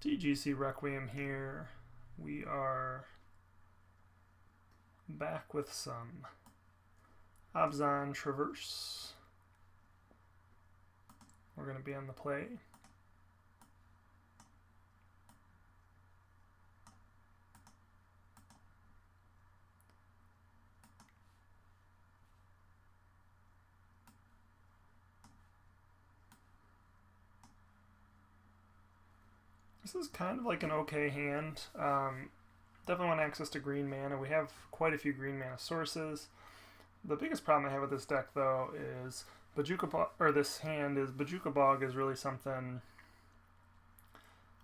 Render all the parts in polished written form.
TGCRequiem here. We are back with some Abzan Traverse. We're going to be on the play. This is kind of like an okay hand. Definitely want access to green mana. We have quite a few green mana sources. The biggest problem I have with this deck, though, is this hand is Bojuka Bog is really something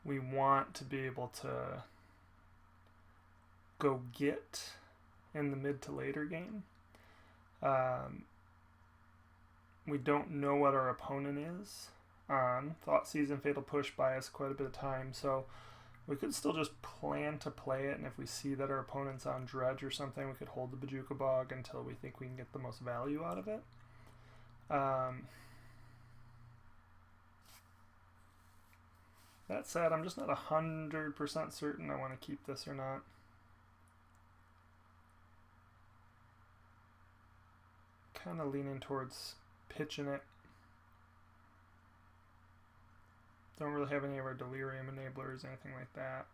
we want to be able to go get in the mid to later game. We don't know what our opponent is on. Thoughtseize and Fatal Push buy us quite a bit of time, so we could still just plan to play it, and if we see that our opponent's on Dredge or something, we could hold the Bojuka Bog until we think we can get the most value out of it. That said, I'm just not 100% certain I want to keep this or not. Kind of leaning towards pitching it. Don't really have any of our Delirium enablers, anything like that.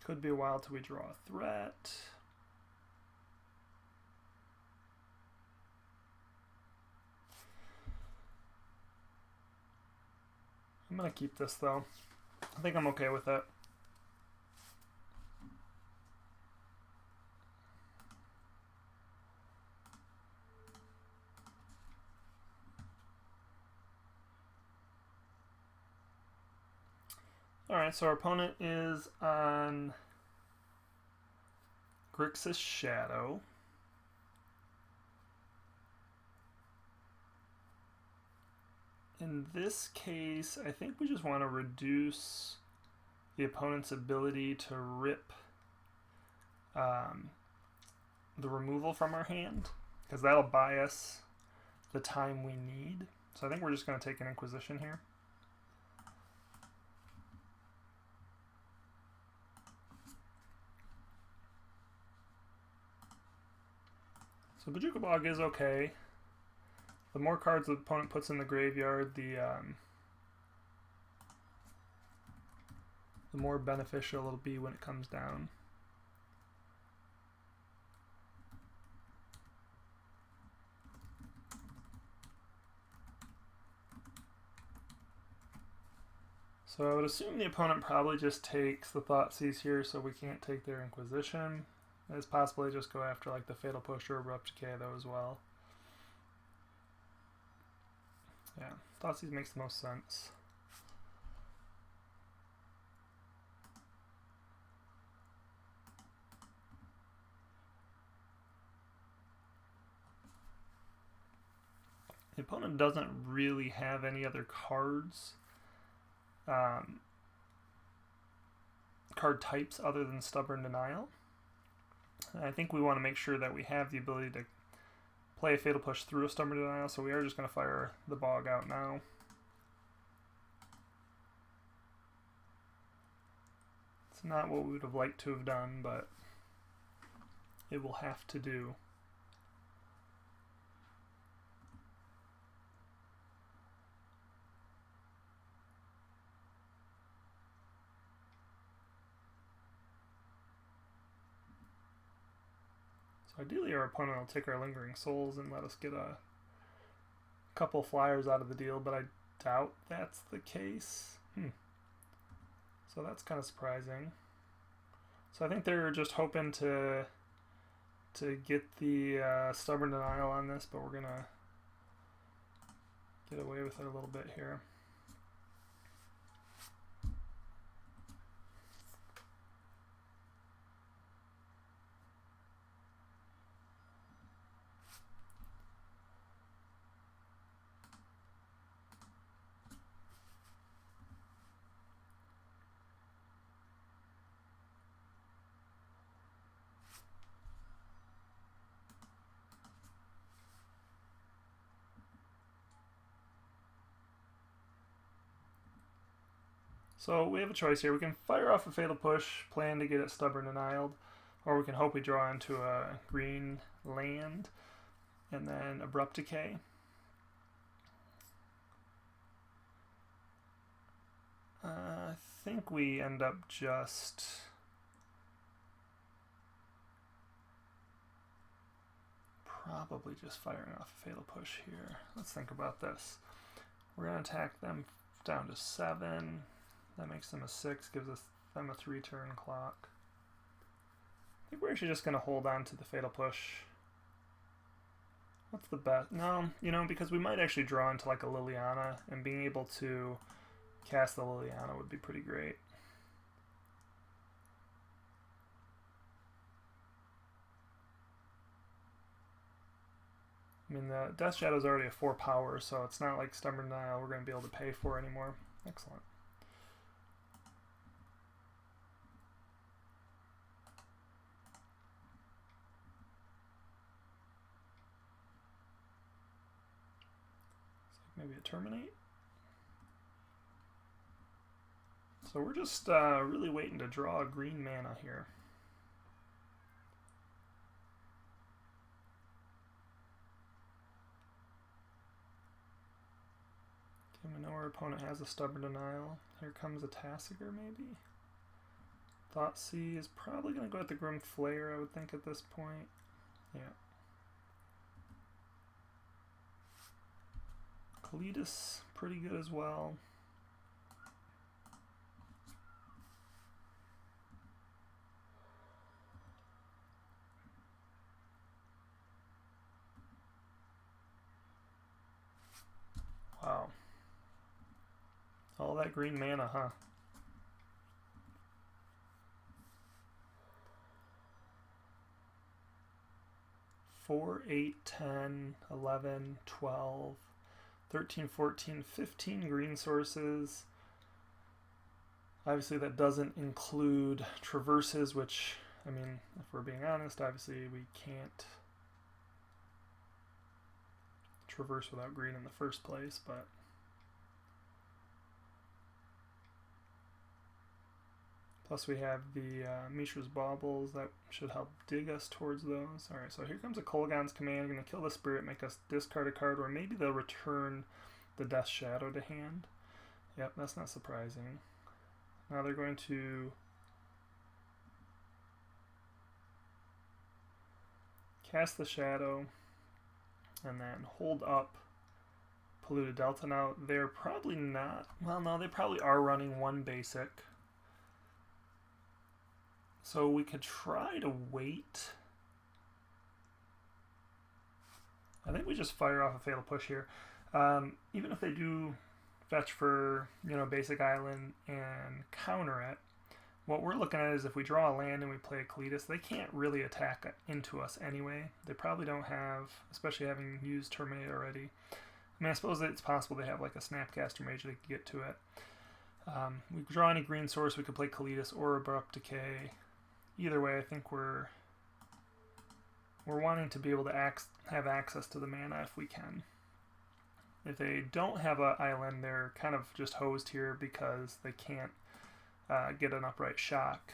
Could be a while till we draw a threat. I'm going to keep this, though. I think I'm okay with it. Alright, so our opponent is on Grixis Shadow. In this case, I think we just want to reduce the opponent's ability to rip the removal from our hand, because that'll buy us the time we need. So I think we're just going to take an Inquisition here. So Bojuka Bog is okay. The more cards the opponent puts in the graveyard, the more beneficial it'll be when it comes down. So I would assume the opponent probably just takes the Thoughtseize here, so we can't take their Inquisition. It's possible they just go after like the Fatal Push or Abrupt Decay though as well. Yeah, Thoughtseize makes the most sense. The opponent doesn't really have any other cards, card types other than Stubborn Denial. I think we want to make sure that we have the ability to play a Fatal Push through a Stubborn Denial, so we are just going to fire the Bog out now. It's not what we would have liked to have done, but it will have to do. So ideally our opponent will take our Lingering Souls and let us get a couple flyers out of the deal, but I doubt that's the case. So that's kind of surprising. So I think they're just hoping to get the Stubborn Denial on this, but we're going to get away with it a little bit here. So we have a choice here. We can fire off a Fatal Push, plan to get it Stubborn Denialed, or we can hope we draw into a green land and then Abrupt Decay. I think we end up just probably just firing off a Fatal Push here. Let's think about this. We're going to attack them down to 7. That makes them a 6, gives them a 3-turn clock. I think we're actually just going to hold on to the Fatal Push. What's the best? No, you know, because we might actually draw into like a Liliana, and being able to cast the Liliana would be pretty great. I mean, the Death Shadow is already a 4 power, so it's not like Stubborn Denial we're going to be able to pay for anymore. Excellent. So maybe a Terminate. So we're just really waiting to draw a green mana here. Okay, we know our opponent has a Stubborn Denial. Here comes a Tassiger, maybe? Thoughtseize is probably going to go at the Grim Flare, I would think, at this point. Yeah. Kalitas, pretty good as well. Wow. All that green mana, huh? Four, 8, 10, 11, 12, 13, 14, 15 green sources. Obviously that doesn't include traverses, which, I mean, if we're being honest, obviously we can't traverse without green in the first place, but plus we have the Mishra's Baubles that should help dig us towards those. Alright, so here comes a Kolaghan's Command. Going to kill the spirit, make us discard a card, or maybe they'll return the Death Shadow to hand. Yep, that's not surprising. Now they're going to cast the Shadow and then hold up Polluted Delta. Now they're probably not, well no, they probably are running 1 basic. So we could try to wait. I think we just fire off a Fatal Push here. Even if they do fetch for, you know, basic island and counter it, what we're looking at is if we draw a land and we play a Kalitas, they can't really attack into us anyway. They probably don't have, especially having used Terminate already. I mean, I suppose it's possible they have like a Snapcaster Mage that can get to it. We draw any green source, we could play Kalitas or Abrupt Decay. Either way, I think we're wanting to be able to have access to the mana if we can. If they don't have an island, they're kind of just hosed here because they can't get an upright shock.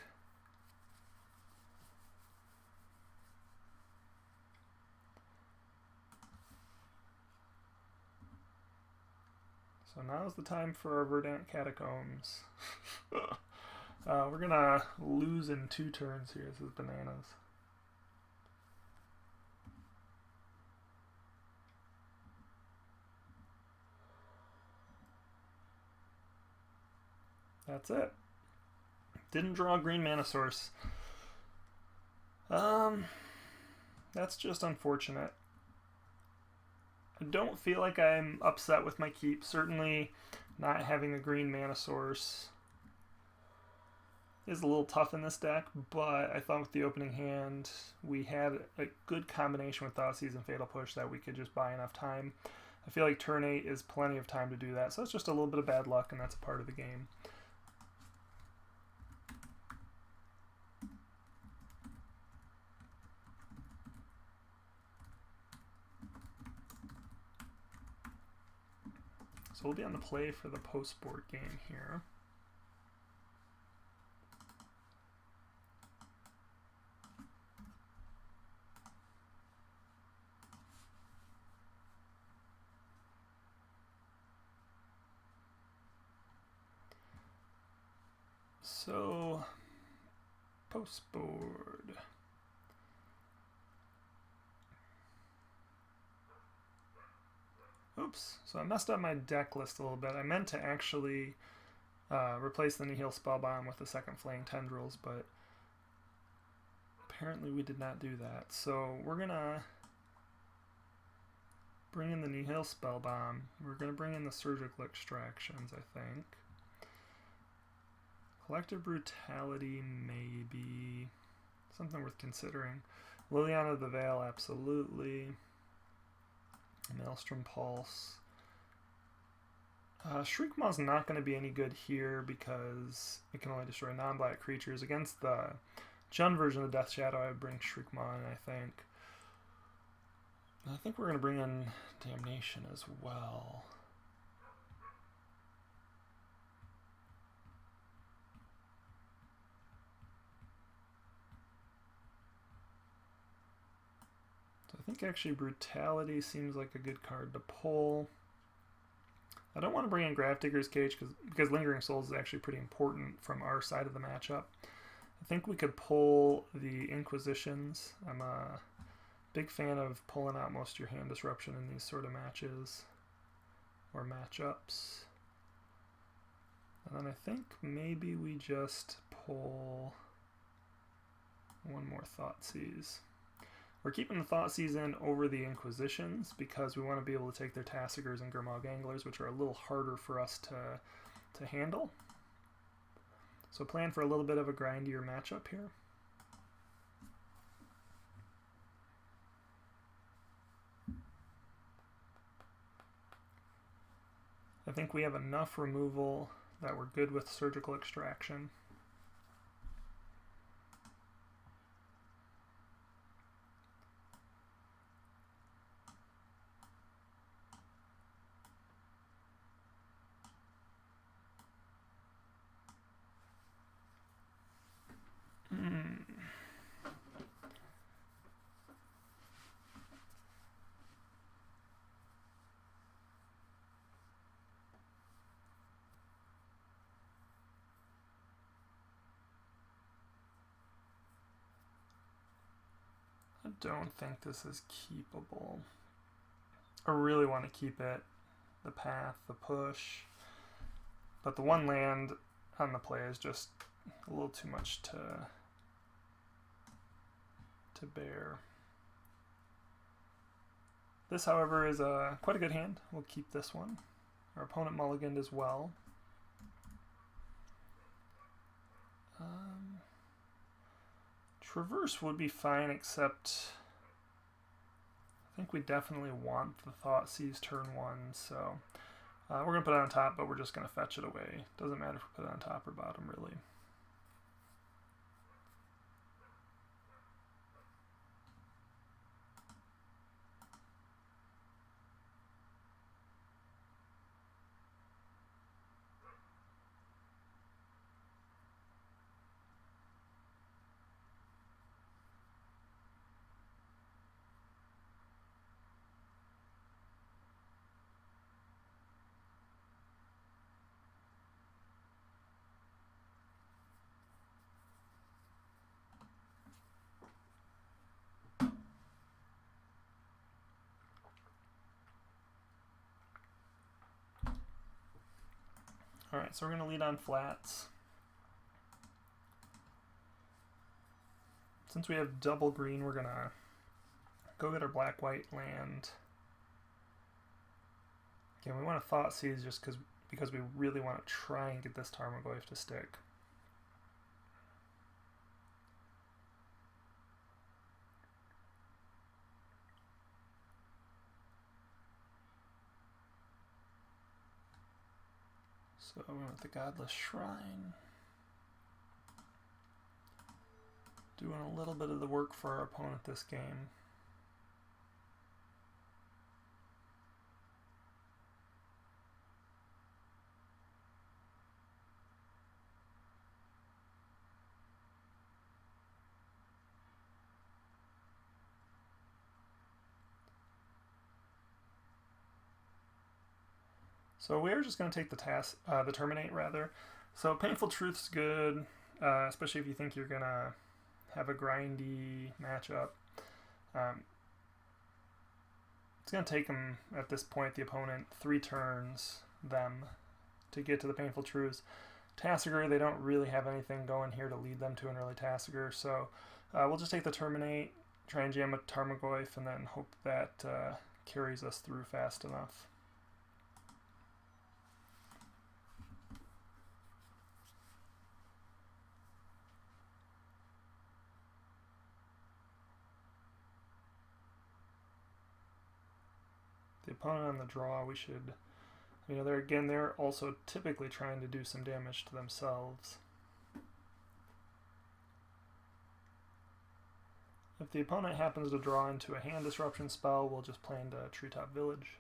So now's the time for our Verdant Catacombs. We're gonna lose in 2 turns here. This is bananas. That's it. Didn't draw a green mana source. That's just unfortunate. I don't feel like I'm upset with my keep. Certainly not having a green mana source is a little tough in this deck, but I thought with the opening hand we had a good combination with Thoughtseize and Fatal Push that we could just buy enough time. I feel like turn 8 is plenty of time to do that, so it's just a little bit of bad luck, and that's a part of the game. So we'll be on the play for the post-board game here. So, post board. Oops, so I messed up my deck list a little bit. I meant to actually replace the Nihil Spellbomb with the second Flaying Tendrils, but apparently we did not do that. So we're gonna bring in the Nihil Spellbomb. We're gonna bring in the Surgical Extractions, I think. Collective Brutality, maybe. Something worth considering. Liliana of the Veil, absolutely. Maelstrom Pulse. Shriekmaw's not going to be any good here because it can only destroy non-black creatures. Against the Jund version of Death Shadow, I would bring Shriekmaw in, I think. I think we're going to bring in Damnation as well. So I think actually Brutality seems like a good card to pull. I don't want to bring in Grafdigger's Cage because Lingering Souls is actually pretty important from our side of the matchup. I think we could pull the Inquisitions. I'm a big fan of pulling out most of your hand disruption in these sort of matches or matchups. And then I think maybe we just pull one more Thoughtseize. We're keeping the Thoughtseize in over the Inquisitions because we want to be able to take their Tassigers and Grimmaw Ganglers, which are a little harder for us to handle. So plan for a little bit of a grindier matchup here. I think we have enough removal that we're good with Surgical Extraction. I don't think this is keepable. I really want to keep it, the path, the push, but the one land on the play is just a little too much to bear. This, however, is quite a good hand. We'll keep this one. Our opponent mulliganed as well. Traverse would be fine, except I think we definitely want the Thoughtseize turn 1, so we're going to put it on top, but we're just going to fetch it away. Doesn't matter if we put it on top or bottom, really. Alright, so we're going to lead on flats. Since we have double green, we're going to go get our black-white land. Again, we want to Thoughtseize just because we really want to try and get this Tarmogoyf to stick. So we went with the Godless Shrine. Doing a little bit of the work for our opponent this game. So we're just going to take the Terminate rather. So Painful Truth's good. especially if you think you're gonna have a grindy matchup. It's gonna take them at this point, the opponent, 3 turns to get to the Painful Truths. Tasigur, they don't really have anything going here to lead them to an early Tasigur, so we'll just take the Terminate, try and jam a Tarmogoyf, and then hope that carries us through fast enough. The opponent on the draw, we should, they're also typically trying to do some damage to themselves. If the opponent happens to draw into a hand disruption spell, we'll just play into Treetop Village.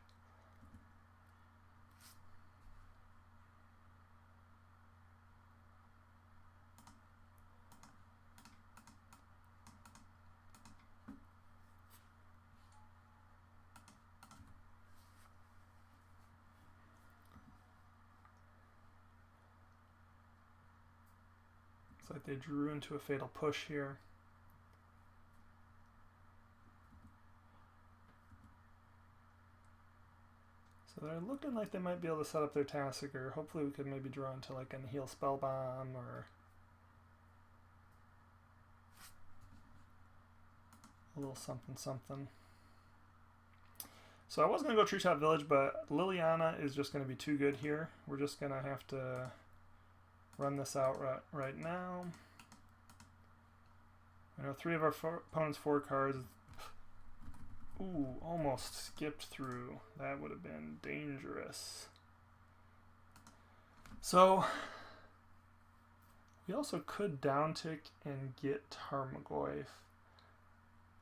Looks like they drew into a Fatal Push here. So they're looking like they might be able to set up their Tasigur. Hopefully we could maybe draw into like a Nihil Spellbomb or a little something something. So I was going to go Treetop Village, but Liliana is just going to be too good here. We're just going to have to run this out right now. I know 3 of our opponent's 4 cards. Ooh, almost skipped through. That would have been dangerous. So we also could downtick and get Tarmogoyf.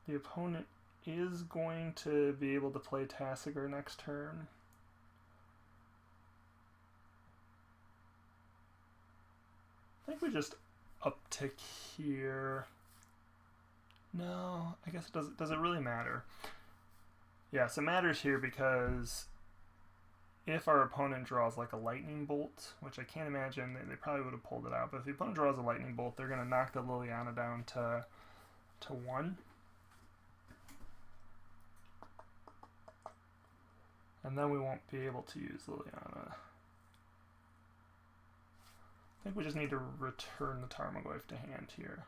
The opponent is going to be able to play Tasigur next turn. I think we just uptick here. No, I guess it doesn't. Does it really matter? Yes, it matters here because if our opponent draws like a lightning bolt, which I can't imagine, they probably would have pulled it out, but if the opponent draws a lightning bolt, they're going to knock the Liliana down to 1. And then we won't be able to use Liliana. I think we just need to return the Tarmogoyf to hand here.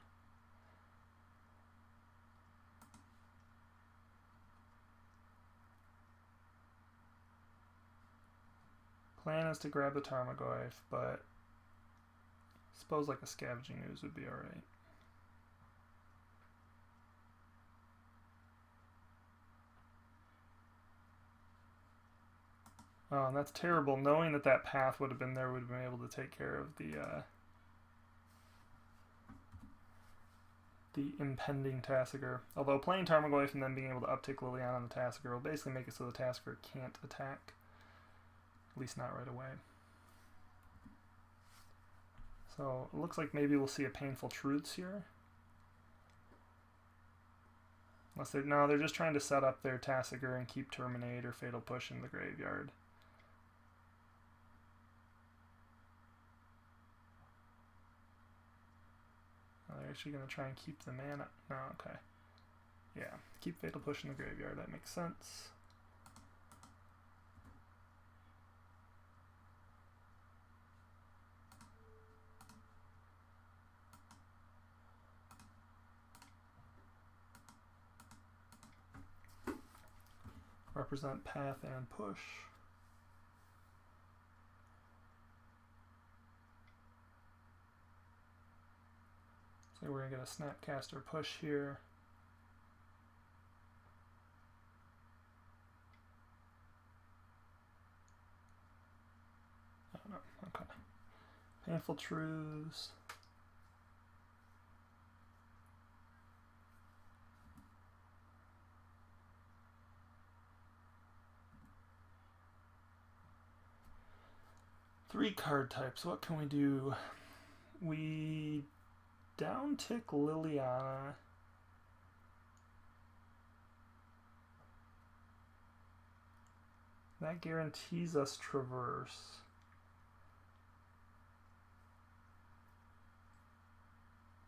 Plan is to grab the Tarmogoyf, but I suppose like a Scavenging Ooze would be alright. Oh, and that's terrible. Knowing that that path would have been there, would have been able to take care of the impending Tasigur. Although playing Tarmogoyf and then being able to uptick Liliana on the Tasigur will basically make it so the Tasigur can't attack. At least not right away. So it looks like maybe we'll see a Painful Truths here. Unless they're just trying to set up their Tasigur and keep Terminate or Fatal Push in the graveyard. They're actually going to try and keep the mana. No, okay. Yeah, keep Fatal Push in the graveyard. That makes sense. Represent path and push. So we're going to get a Snapcaster push here. Oh, no, okay. Painful Truths. Three card types. What can we do? We downtick Liliana. That guarantees us Traverse.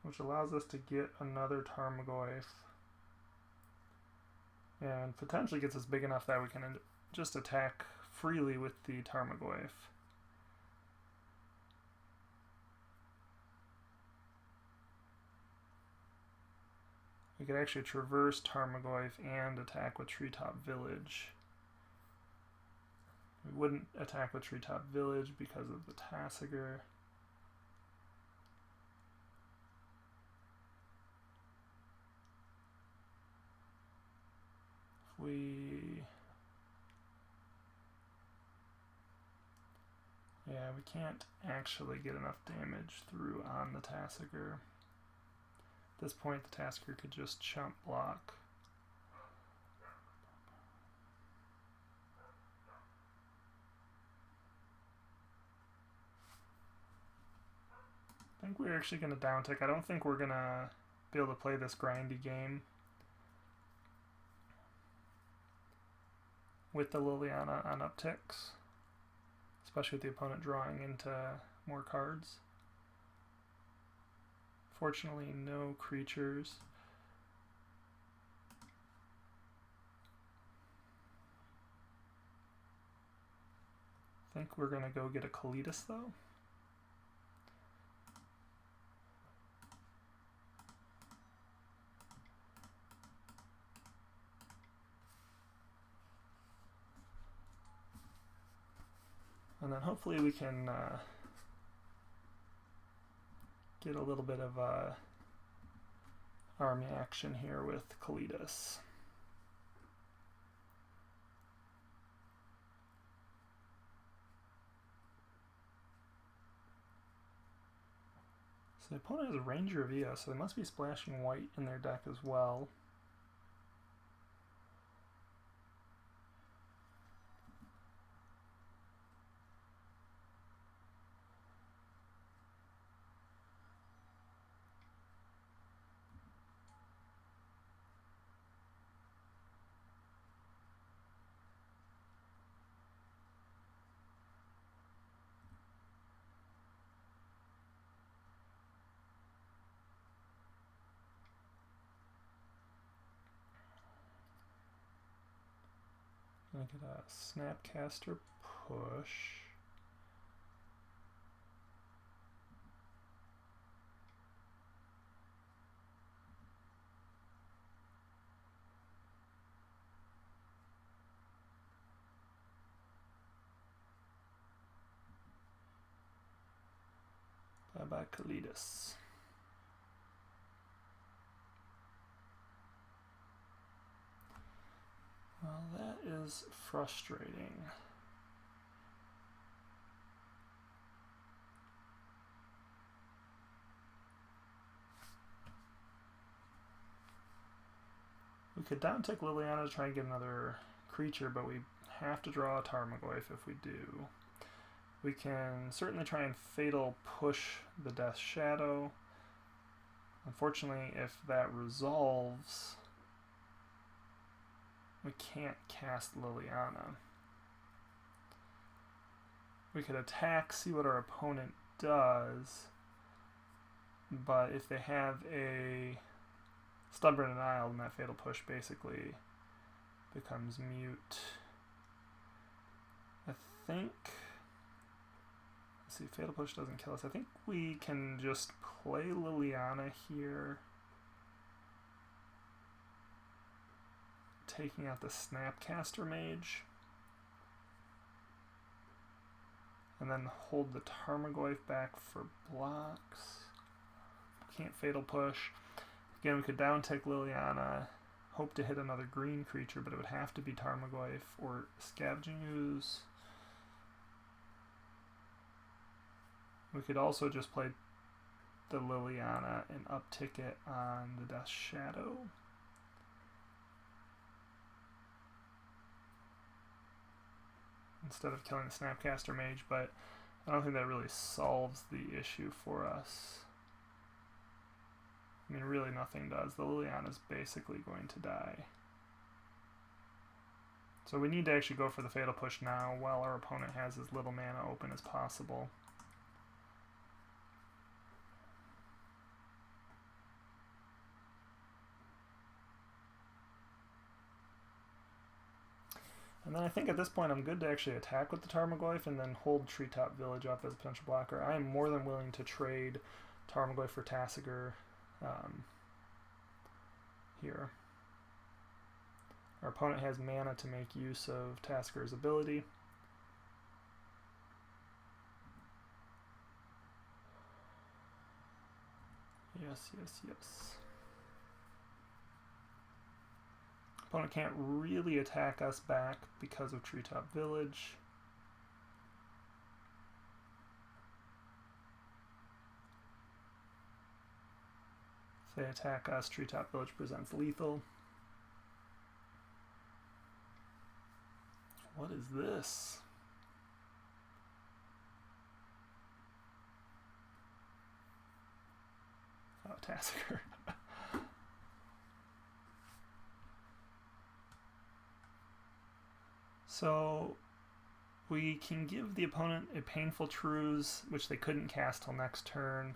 which allows us to get another Tarmogoyf, and potentially gets us big enough that we can just attack freely with the Tarmogoyf. We could actually traverse Tarmogoyf and attack with Treetop Village. We wouldn't attack with Treetop Village because of the Tasigur. Yeah, we can't actually get enough damage through on the Tasigur. At this point, the Tasigur could just chump block. I think we're actually going to down tick. I don't think we're going to be able to play this grindy game with the Liliana on upticks, especially with the opponent drawing into more cards. Fortunately, no creatures. I think we're going to go get a Kalitas though. And then hopefully we can get a little bit of army action here with Kalitas. So the opponent has a Ranger of Eo, so they must be splashing white in their deck as well. I get a Snapcaster push. Bye-bye Kalitas. Well, that is frustrating. We could down tick Liliana to try and get another creature, but we have to draw a Tarmogoyf if we do. We can certainly try and Fatal Push the Death Shadow. Unfortunately, if that resolves, we can't cast Liliana. We could attack, see what our opponent does, but if they have a Stubborn Denial, then that Fatal Push basically becomes mute. I think... Let's see, Fatal Push doesn't kill us. I think we can just play Liliana here, taking out the Snapcaster Mage, and then hold the Tarmogoyf back for blocks. Can't Fatal Push. Again, we could down tick Liliana, hope to hit another green creature, but it would have to be Tarmogoyf or Scavenging Ooze. We could also just play the Liliana and uptick it on the Death Shadow. Instead of killing the Snapcaster Mage, but I don't think that really solves the issue for us. I mean, really nothing does. The Liliana is basically going to die. So we need to actually go for the Fatal Push now while our opponent has as little mana open as possible. And then I think at this point I'm good to actually attack with the Tarmogoyf and then hold Treetop Village up as a potential blocker. I am more than willing to trade Tarmogoyf for Tasigur here. Our opponent has mana to make use of Tasigur's ability. Yes, yes, yes. Opponent can't really attack us back because of Treetop Village. If they attack us, Treetop Village presents lethal. What is this? Oh, Tasigur. So we can give the opponent a Painful Truths, which they couldn't cast till next turn.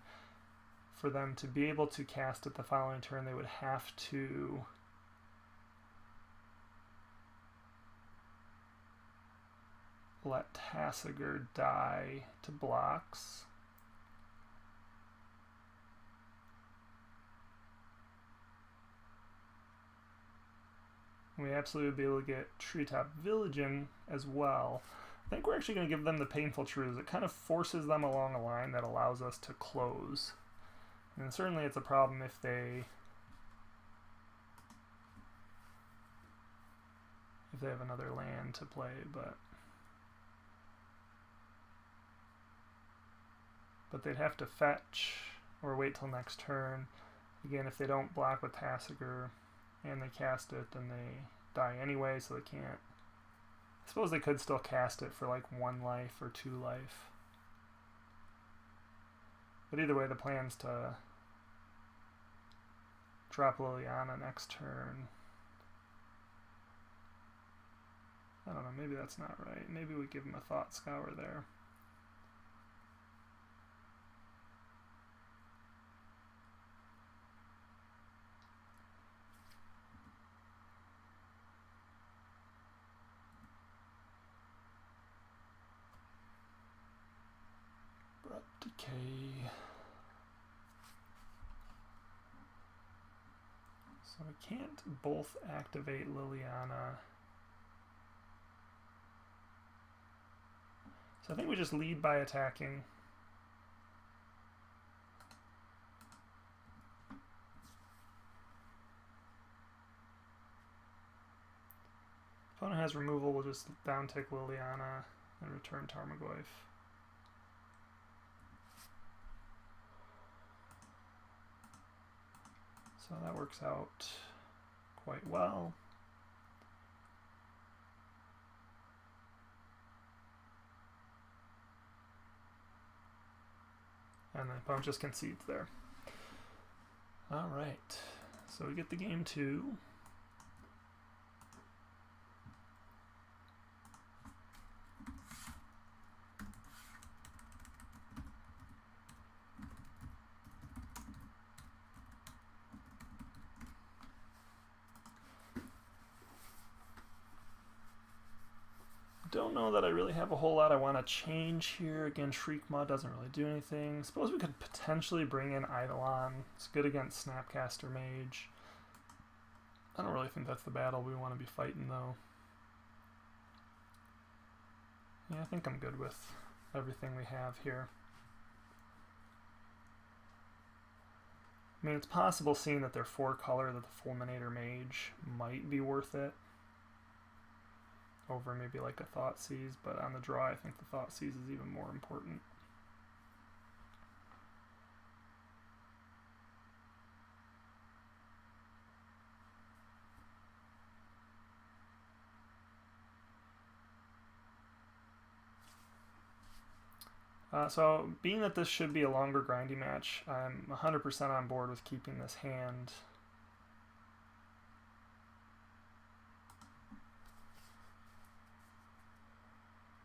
For them to be able to cast it the following turn, they would have to let Tasigur die to blocks. We absolutely would be able to get Treetop Village in as well. I think we're actually going to give them the Painful Truths. It kind of forces them along a line that allows us to close. And certainly it's a problem if they have another land to play, but they'd have to fetch or wait till next turn. Again, if they don't block with Tasigur and they cast it, then they die anyway, so they can't. I suppose they could still cast it for like 1 life or 2 life. But either way, the plan's to drop Liliana next turn. I don't know, maybe that's not right. Maybe we give him a Thought Scour there. Decay. So we can't both activate Liliana. So I think we just lead by attacking. Opponent has removal, we'll just down tick Liliana and return Tarmogoyf. So that works out quite well. And the opponent just concedes there. Alright, so we get the game 2. Don't know that I really have a whole lot I want to change here. Again, Shriekmaw doesn't really do anything. Suppose we could potentially bring in Eidolon. It's good against Snapcaster Mage. I don't really think that's the battle we want to be fighting, though. Yeah, I think I'm good with everything we have here. I mean, it's possible, seeing that they're 4-color, that the Fulminator Mage might be worth it over maybe like a Thoughtseize, but on the draw I think the Thoughtseize is even more important. So being that this should be a longer grindy match, I'm 100% on board with keeping this hand.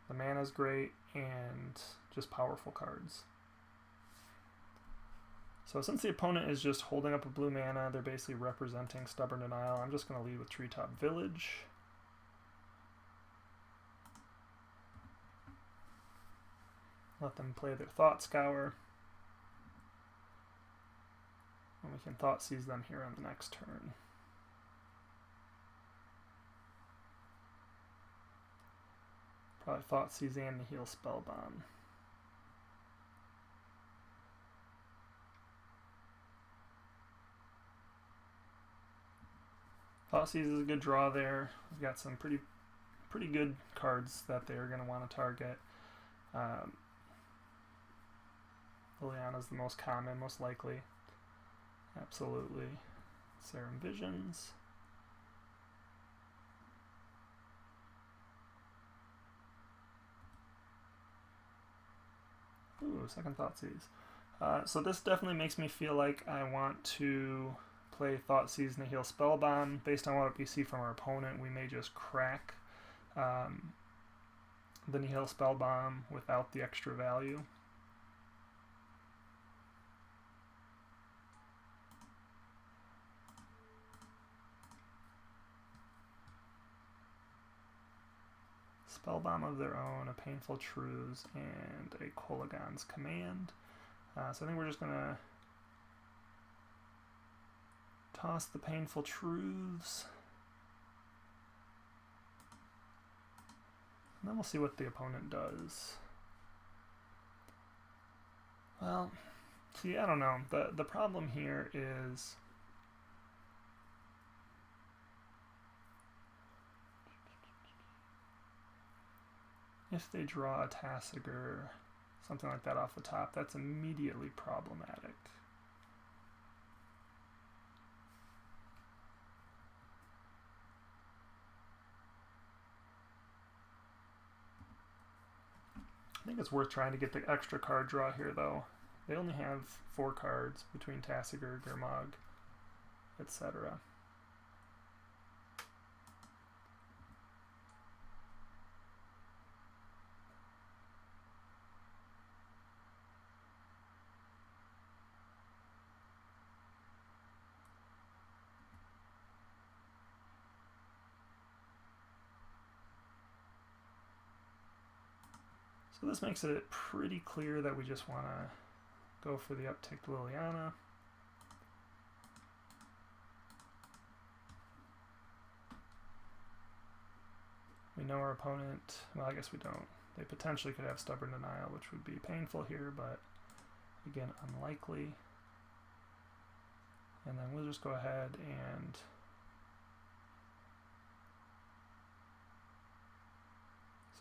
The mana's great, and just powerful cards. So since the opponent is just holding up a blue mana, they're basically representing Stubborn Denial, I'm just going to lead with Treetop Village. Let them play their Thought Scour. And we can Thought Seize them here on the next turn. Probably Thought Seize and Nihil Spellbomb. Thought Seize is a good draw there. We've got some pretty good cards that they're going to want to target. Liliana's the most common, most likely. Absolutely. Serum Visions. Ooh, second Thought Seize. So this definitely makes me feel like I want to play Thought Seize Nihil Spellbomb. Based on what we see from our opponent, we may just crack the Nihil Spellbomb without the extra value. Spellbomb of their own, a Painful Truths, and a Kolaghan's Command. So I think we're just going to toss the Painful Truths. And then we'll see what the opponent does. Well, see, I don't know. The problem here is if they draw a Tasigur, something like that off the top, that's immediately problematic. I think it's worth trying to get the extra card draw here, though. They only have 4 cards between Tasigur, Gurmag, etc. So this makes it pretty clear that we just want to go for the upticked Liliana. We know our opponent, well, I guess we don't. They potentially could have Stubborn Denial, which would be painful here, but again, unlikely. And then we'll just go ahead and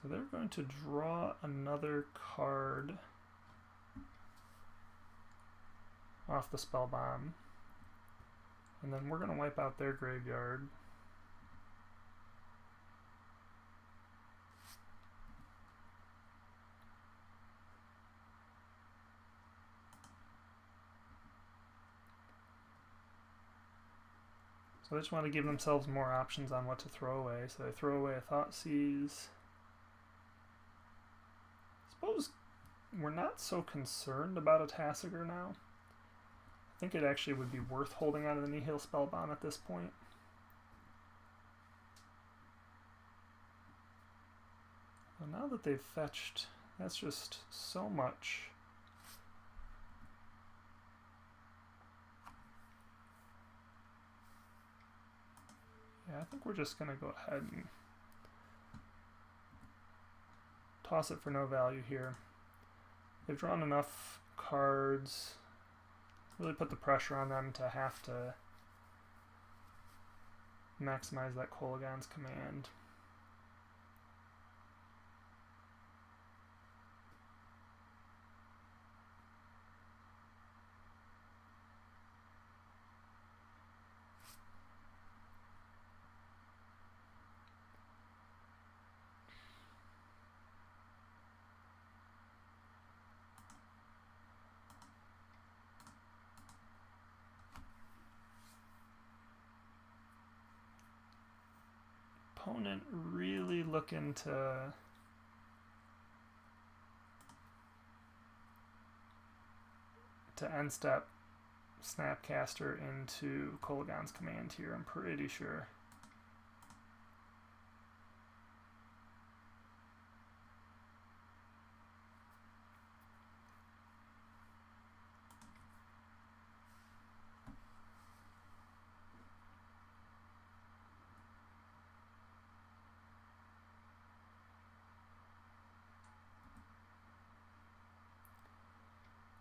so they're going to draw another card off the Spellbomb, and then we're going to wipe out their graveyard. So they just want to give themselves more options on what to throw away. So they throw away a Thought Seize. Suppose we're not so concerned about a Tasigur now. I think it actually would be worth holding on to the Nihil Spellbomb at this point. Well, now that they've fetched, that's just so much. Yeah, I think we're just going to go ahead and toss it for no value here. They've drawn enough cards, really put the pressure on them to have to maximize that Kolaghan's Command. Opponent really looking to end step Snapcaster into Kolaghan's Command here, I'm pretty sure.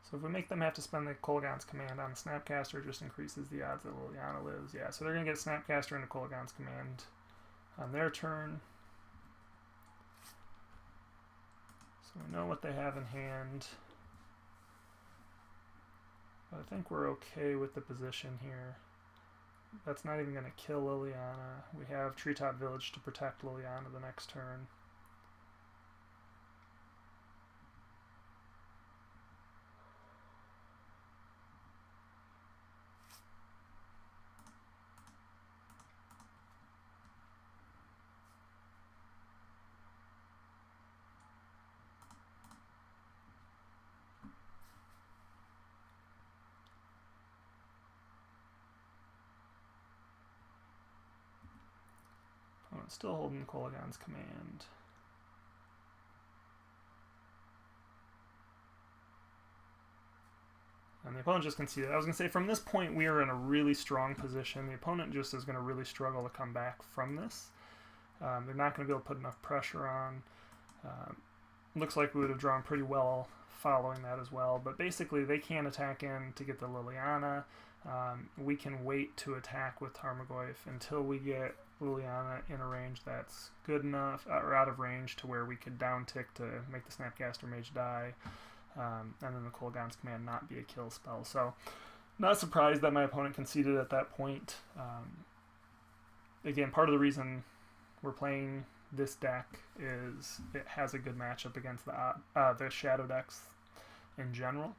So if we make them have to spend the Kolaghan's Command on the Snapcaster, it just increases the odds that Liliana lives. Yeah, so they're going to get Snapcaster into Kolaghan's Command on their turn. So we know what they have in hand. But I think we're okay with the position here. That's not even going to kill Liliana. We have Treetop Village to protect Liliana the next turn. Still holding Kolaghan's Command. And the opponent just conceded. I was going to say, from this point, we are in a really strong position. The opponent just is going to really struggle to come back from this. They're not going to be able to put enough pressure on. Looks like we would have drawn pretty well following that as well. But basically, they can't attack in to get the Liliana. We can wait to attack with Tarmogoyf until we get Liliana in a range that's good enough, or out of range to where we could down tick to make the Snapcaster Mage die, and then the Kolaghan's Command not be a kill spell. So, not surprised that my opponent conceded at that point. Again, part of the reason we're playing this deck is it has a good matchup against the Shadow decks in general,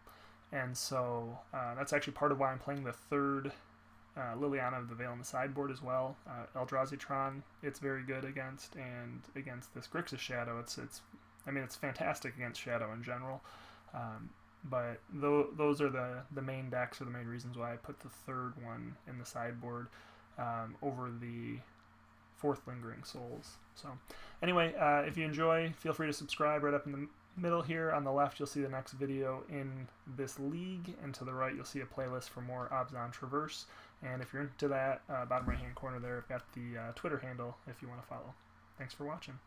and so that's actually part of why I'm playing the third Liliana of the Veil in the sideboard as well. Eldrazi-Tron, it's very good against, and against this Grixis Shadow, I mean, it's fantastic against Shadow in general. But those are the main decks, or the main reasons why I put the third one in the sideboard over the fourth Lingering Souls. So anyway, if you enjoy, feel free to subscribe. Right up in the middle here on the left, you'll see the next video in this league, and to the right, you'll see a playlist for more Abzan Traverse. And if you're into that, bottom right hand corner there, I've got the Twitter handle if you want to follow. Thanks for watching.